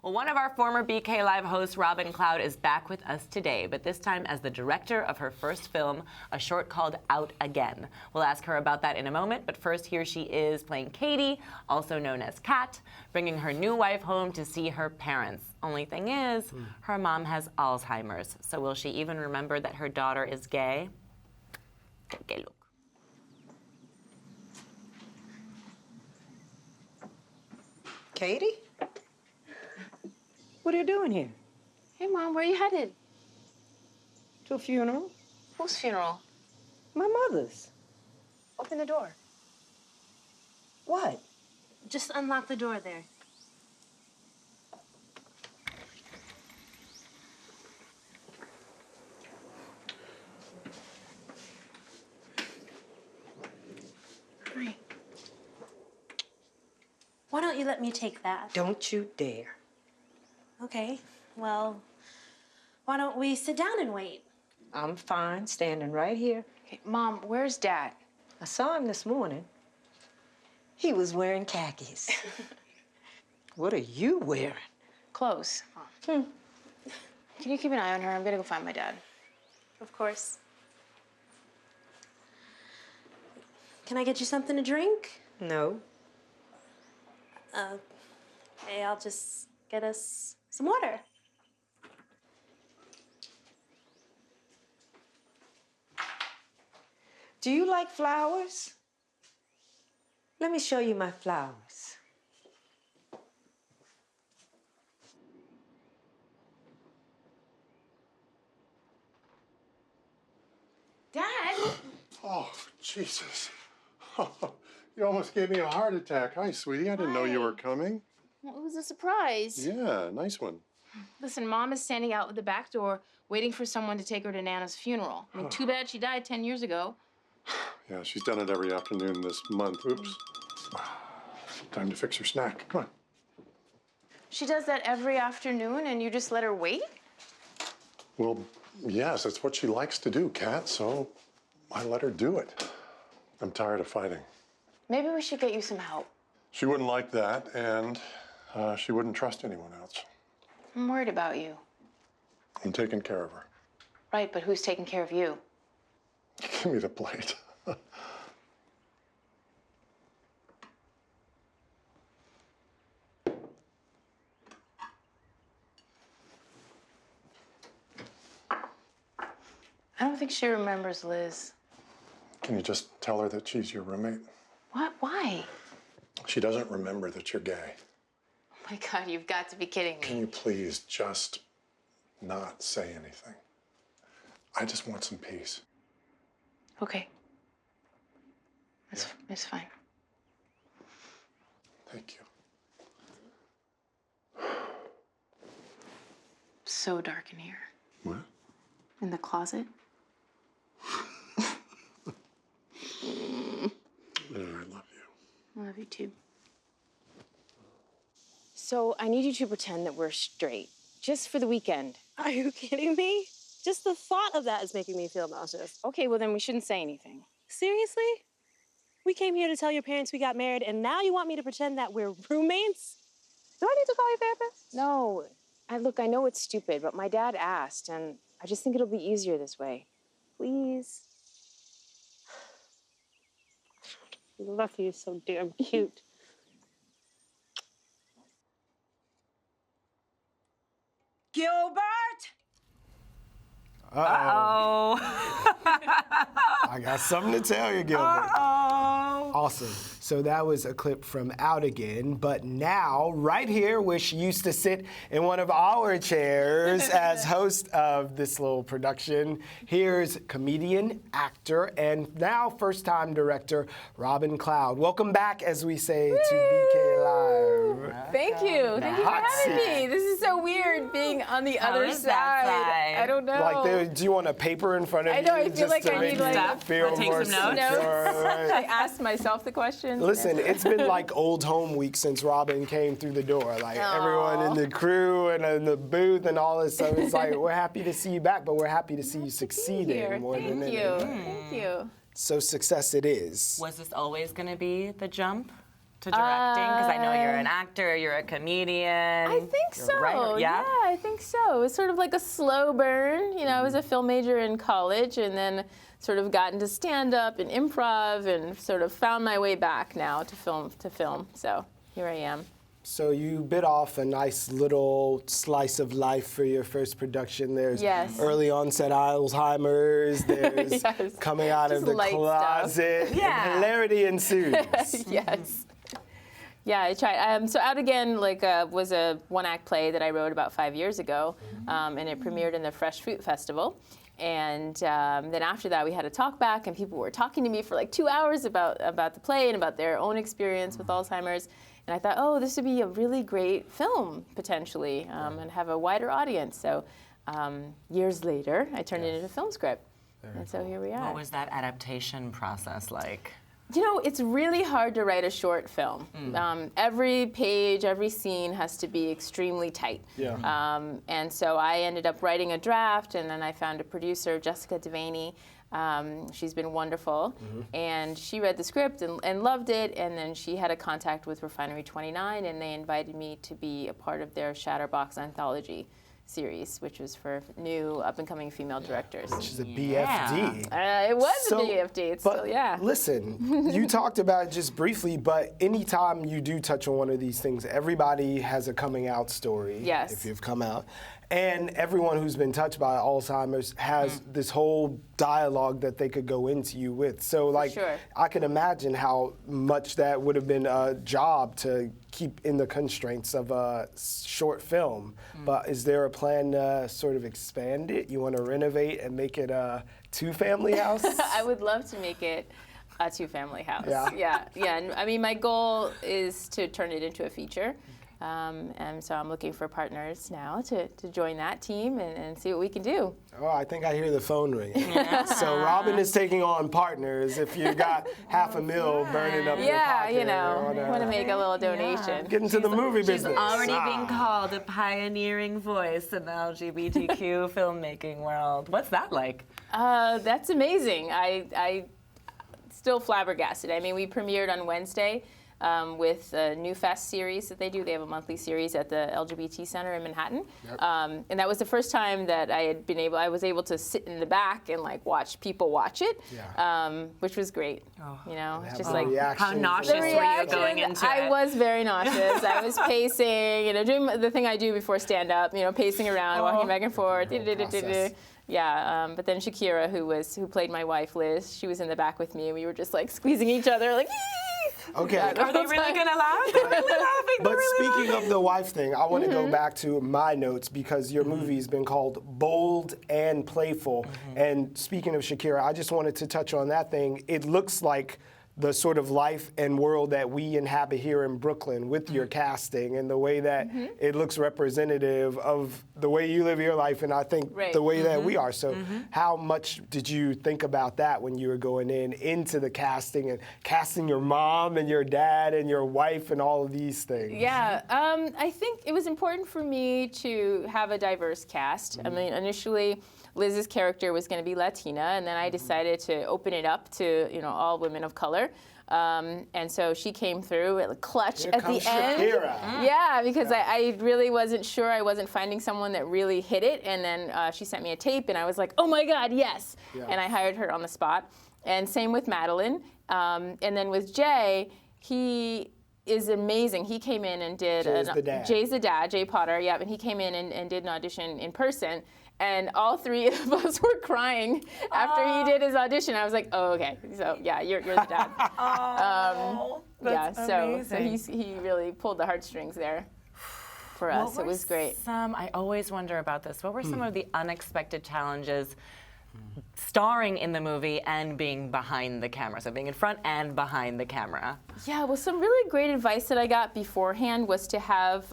Well, one of our former BK Live hosts, Robin Cloud, is back with us today, but this time as the director of her first film, a short called Out Again. We'll ask her about that in a moment, but first here she is playing Katie, also known as Kat, bringing her new wife home to see her parents. Only thing is, her mom has Alzheimer's, so will she even remember that her daughter is gay? Take a look. Katie? What are you doing here? Hey, Mom, where are you headed? To a funeral? Whose funeral? My mother's. Open the door. What? Just unlock the door there. Hurry. Why don't you let me take that? Don't you dare. Okay, well, why don't we sit down and wait? I'm fine, standing right here. Hey, Mom, where's Dad? I saw him this morning. He was wearing khakis. What are you wearing? Clothes. Can you keep an eye on her? I'm gonna go find my dad. Of course. Can I get you something to drink? No. Okay, I'll just get us some water. Do you like flowers? Let me show you my flowers. Dad? Oh, Jesus. You almost gave me a heart attack. Hi, sweetie. I didn't know you were coming. Well, it was a surprise. Yeah, nice one. Listen, Mom is standing out the back door waiting for someone to take her to Nana's funeral. I mean, too bad she died 10 years ago. Yeah, she's done it every afternoon this month. Oops. Time to fix her snack. Come on. She does that every afternoon and you just let her wait? Well, yes, it's what she likes to do, Kat, so I let her do it. I'm tired of fighting. Maybe we should get you some help. She wouldn't like that, and she wouldn't trust anyone else. I'm worried about you. I'm taking care of her. Right, but who's taking care of you? Give me the plate. I don't think she remembers Liz. Can you just tell her that she's your roommate? What? Why? She doesn't remember that you're gay. Oh my God, you've got to be kidding Can me. you please just not say anything? I just want some peace. Okay. It's fine. Thank you. So dark in here. What? In the closet. I love you. I love you too. So I need you to pretend that we're straight, just for the weekend. Are you kidding me? Just the thought of that is making me feel nauseous. Okay, well then we shouldn't say anything. Seriously? We came here to tell your parents we got married, and now you want me to pretend that we're roommates? Do I need to call your therapist? No, look, I know it's stupid, but my dad asked, and I just think it'll be easier this way. Please. Lucky you're so damn cute. Gilbert! Uh-oh. I got something to tell you, Gilbert. Uh-oh. Awesome. So that was a clip from Out Again, but now, right here, where she used to sit in one of our chairs as host of this little production, here's comedian, actor, and now first-time director, Robin Cloud. Welcome back, as we say, to BK Live. Thank you. Thank you for Hot having seat. me. This is so weird being on the How other is that side? I don't know. Do you want a paper in front of you? I know, I feel just like to I make need, you like, Stuff. feel Wanna take more some notes? secure, right? I asked myself the question. Listen, it's been like old home week since Robin came through the door. Like everyone in the crew and in the booth and all this stuff. It's like, we're happy to see you back, but we're happy to see you succeeding Here. more than Thank you. anything. Thank you. So success it is. Was this always going to be the jump to directing? Because I know you're an actor, you're a comedian. I think you're so. a writer. Yeah? I think so. It was sort of like a slow burn. You know, I was a film major in college, and then sort of got into stand-up and improv, and sort of found my way back now to film. So here I am. So you bit off a nice little slice of life for your first production. There's Yes. early onset Alzheimer's. There's Yes. coming out of Just the light stuff. closet. and Yeah. hilarity ensues. Yes. Yeah, I tried. So Out Again was a one-act play that I wrote about 5 years ago, and it premiered in the Fresh Fruit Festival. And then after that, we had a talk back, and people were talking to me for like 2 hours about the play and about their own experience with Alzheimer's. And I thought, oh, this would be a really great film, potentially, and have a wider audience. So years later, I turned it into a film script. And so here we are. What was that adaptation process like? You know, it's really hard to write a short film. Every page, every scene has to be extremely tight. Yeah. And so I ended up writing a draft, and then I found a producer, Jessica Devaney. She's been wonderful, and she read the script and loved it, and then she had a contact with Refinery 29, and they invited me to be a part of their Shatterbox anthology series, which was for new up-and-coming female directors. Which is a BFD. It was a BFD, it's but still, yeah. Listen, you talked about it just briefly, but anytime you do touch on one of these things, everybody has a coming out story. Yes. If you've come out. And everyone who's been touched by Alzheimer's has this whole dialogue that they could go into you with. So, like, sure. I can imagine how much that would have been a job to keep in the constraints of a short film. But is there a plan to sort of expand it? You want to renovate and make it a two-family house? I would love to make it a two-family house. Yeah. Yeah. And I mean, my goal is to turn it into a feature. And so I'm looking for partners now to join that team and see what we can do. Oh, I think I hear the phone ringing. So Robin is taking on partners. If you got $500,000 burning up your Yeah, pocket, you know, or want to make a little donation. get into the movie She's business. already Ah. being called a pioneering voice in the LGBTQ filmmaking world. What's that like? That's amazing. I still flabbergasted. I mean, we premiered on Wednesday. With a New Fest series that they do. They have a monthly series at the LGBT Center in Manhattan. Yep. And that was the first time that I was able to sit in the back and like watch people watch it, which was great. You know, Have just the like reactions How and nauseous all were that. you going into I it? was very nauseous. I was pacing, you know, doing the thing I do before stand-up, you know, pacing around, walking back and forth. process. Yeah, but then Shakira, who played my wife Liz, she was in the back with me, and we were just like squeezing each other, like. Okay. Are they really gonna laugh? They're really laughing. But speaking of the wife thing, I want to go back to my notes because your movie's been called Bold and Playful. And speaking of Shakira, I just wanted to touch on that thing. It looks like the sort of life and world that we inhabit here in Brooklyn with your casting and the way that it looks representative of the way you live your life and I think the way that we are. So how much did you think about that when you were going into the casting and casting your mom and your dad and your wife and all of these things? Yeah, I think it was important for me to have a diverse cast. I mean, initially, Liz's character was going to be Latina, and then I decided to open it up to all women of color. And so she came through at clutch Here at comes the end. Shakira. Yeah, because I really wasn't sure. I wasn't finding someone that really hit it. And then she sent me a tape, and I was like, oh my God, yes. Yeah. And I hired her on the spot. And same with Madeline. And then with Jay, he is amazing. He came in and did Jay's the dad. Jay's the dad, Jay Potter, yeah, and he came in and did an audition in person. And all three of us were crying after he did his audition. I was like, oh, okay. So, yeah, you're the dad. That's so amazing. he really pulled the heartstrings there for us. It was great. I always wonder about this. What were some of the unexpected challenges starring in the movie and being behind the camera? So being in front and behind the camera. Yeah, well, some really great advice that I got beforehand was to have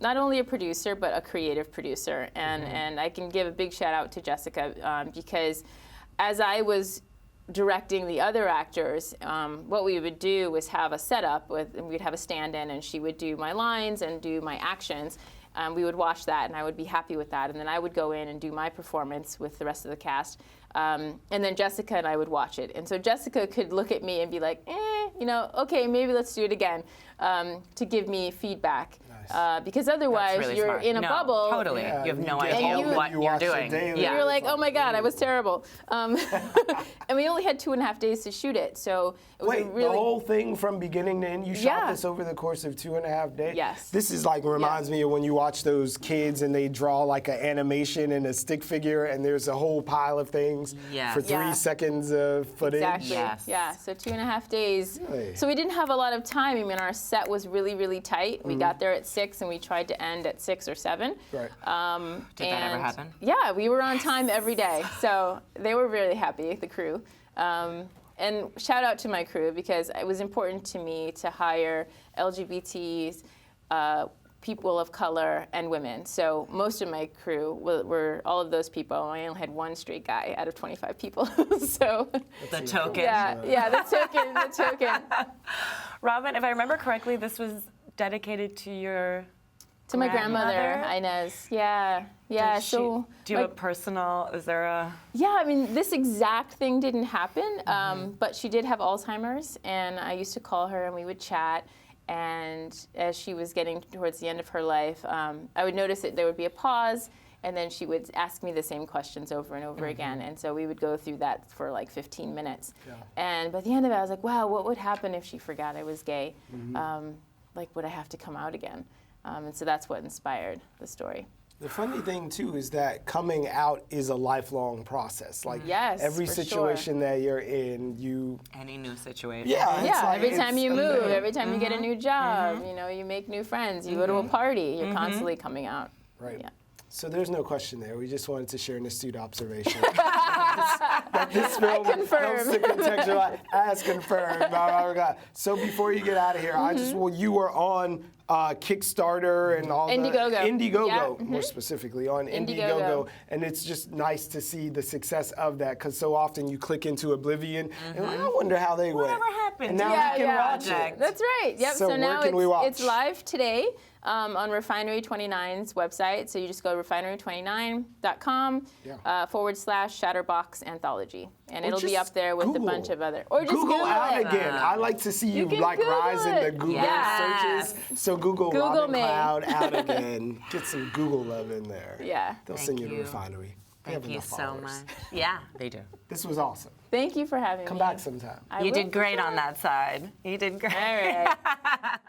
not only a producer, but a creative producer. And I can give a big shout out to Jessica because as I was directing the other actors, what we would do was have a setup and we'd have a stand-in and she would do my lines and do my actions. We would watch that and I would be happy with that. And then I would go in and do my performance with the rest of the cast. And then Jessica and I would watch it. And so Jessica could look at me and be like, okay, maybe let's do it again, to give me feedback. Because otherwise really you're smart. in a No, bubble. Totally. Yeah, You have no you get idea home, what you you're watch it doing. daily. Yeah. You're like, oh my God, I was terrible. And we only had 2.5 days to shoot it, so it was Wait, a really. the whole thing from beginning to end, you shot Yeah. this over the course of 2.5 days? Yes. This is like, reminds me of when you watch those kids and they draw like an animation and a stick figure and there's a whole pile of things Yes. for 3 Yeah. seconds of footage. Exactly. Yes. Yeah. So 2.5 days. Really? So we didn't have a lot of time. I mean, our set was really, really tight. We got there at 6 and we tried to end at 6 or 7. Right. Did that ever happen? Yeah, we were on time every day. So they were really happy, the crew. And shout out to my crew because it was important to me to hire LGBTs, people of color, and women. So most of my crew were all of those people. I only had one straight guy out of 25 people. So The token. yeah, the token. Robin, if I remember correctly, this was dedicated to your To my grandmother, Inez. Yeah. Does So do you have a personal? Is there a? yeah, I mean, this exact thing didn't happen, but she did have Alzheimer's, and I used to call her and we would chat. And as she was getting towards the end of her life, I would notice that there would be a pause, and then she would ask me the same questions over and over again. And so we would go through that for like 15 minutes. Yeah. And by the end of it, I was like, wow, what would happen if she forgot I was gay? Like, would I have to come out again? And so that's what inspired the story. The funny thing too is that coming out is a lifelong process. Like Yes, every for situation that you're in, you Any new situation? yeah, it's Yeah, like, every time it's you a move, thing. every time you get a new job, you make new friends, you go to a party, you're constantly coming out. Right. Yeah. So there's no question there. We just wanted to share an astute observation. that this film helps to contextualize as confirmed. Oh my God. So before you get out of here, you were on Kickstarter and all Indiegogo. Indiegogo, more specifically on Indiegogo. And it's just nice to see the success of that because so often you click into oblivion and I wonder how they went. Whatever happened? And now Yeah, you can watch yeah. it. That's right. Yep. So where now can we watch? it's live today on Refinery 29's website. So you just go to refinery29.com /Shatterbox Anthology. And it'll be just up there with Google. a bunch of other. Or just Google out it. again. I like to see you can like Google rise in it. the Google Yes. searches. So Google Robin me. Cloud out again. Get some Google love in there. Yeah. They'll Thank send you to you. Refinery. They Thank have you enough so followers. much. Yeah, they do. This was awesome. Thank you for having me. Come back sometime. I You will did for great sure. on that side. You did great. All right.